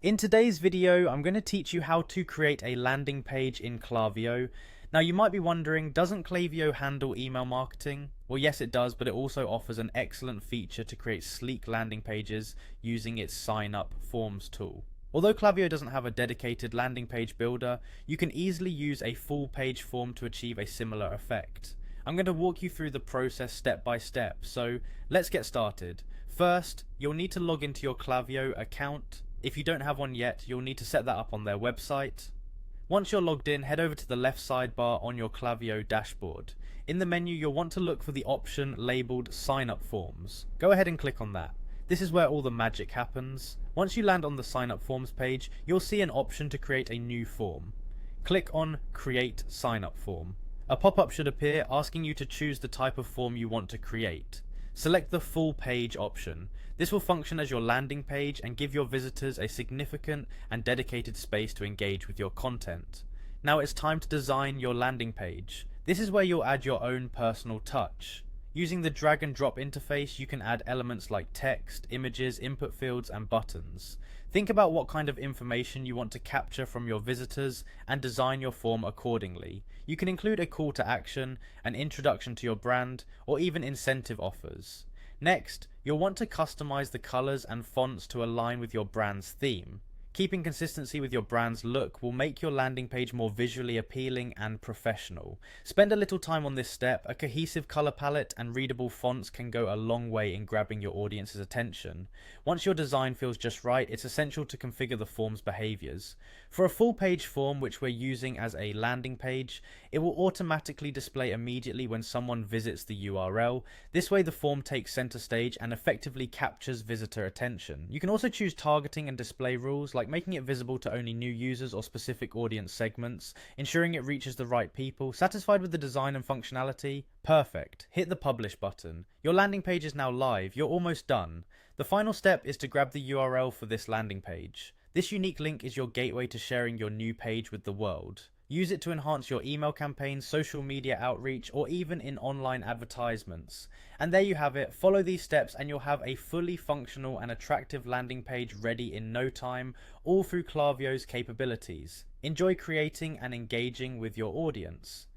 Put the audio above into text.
In today's video, I'm going to teach you how to create a landing page in Klaviyo. Now you might be wondering, doesn't Klaviyo handle email marketing? Well, yes it does, but it also offers an excellent feature to create sleek landing pages using its sign up forms tool. Although Klaviyo doesn't have a dedicated landing page builder, you can easily use a full page form to achieve a similar effect. I'm going to walk you through the process step by step, so let's get started. First, you'll need to log into your Klaviyo account. If you don't have one yet, you'll need to set that up on their website. Once you're logged in, head over to the left sidebar on your Klaviyo dashboard. In the menu, you'll want to look for the option labelled Sign Up Forms. Go ahead and click on that. This is where all the magic happens. Once you land on the Sign Up Forms page, you'll see an option to create a new form. Click on Create Sign Up Form. A pop-up should appear asking you to choose the type of form you want to create. Select the full page option. This will function as your landing page and give your visitors a significant and dedicated space to engage with your content. Now it's time to design your landing page. This is where you'll add your own personal touch. Using the drag and drop interface, you can add elements like text, images, input fields, and buttons. Think about what kind of information you want to capture from your visitors and design your form accordingly. You can include a call to action, an introduction to your brand, or even incentive offers. Next, you'll want to customize the colors and fonts to align with your brand's theme. Keeping consistency with your brand's look will make your landing page more visually appealing and professional. Spend a little time on this step. A cohesive color palette and readable fonts can go a long way in grabbing your audience's attention. Once your design feels just right, it's essential to configure the form's behaviors. For a full page form, which we're using as a landing page, it will automatically display immediately when someone visits the URL. This way the form takes center stage and effectively captures visitor attention. You can also choose targeting and display rules, like making it visible to only new users or specific audience segments, ensuring it reaches the right people. Satisfied with the design and functionality? Perfect. Hit the publish button. Your landing page is now live. You're almost done. The final step is to grab the URL for this landing page. This unique link is your gateway to sharing your new page with the world. Use it to enhance your email campaigns, social media outreach, or even in online advertisements. And there you have it. Follow these steps and you'll have a fully functional and attractive landing page ready in no time, all through Klaviyo's capabilities. Enjoy creating and engaging with your audience.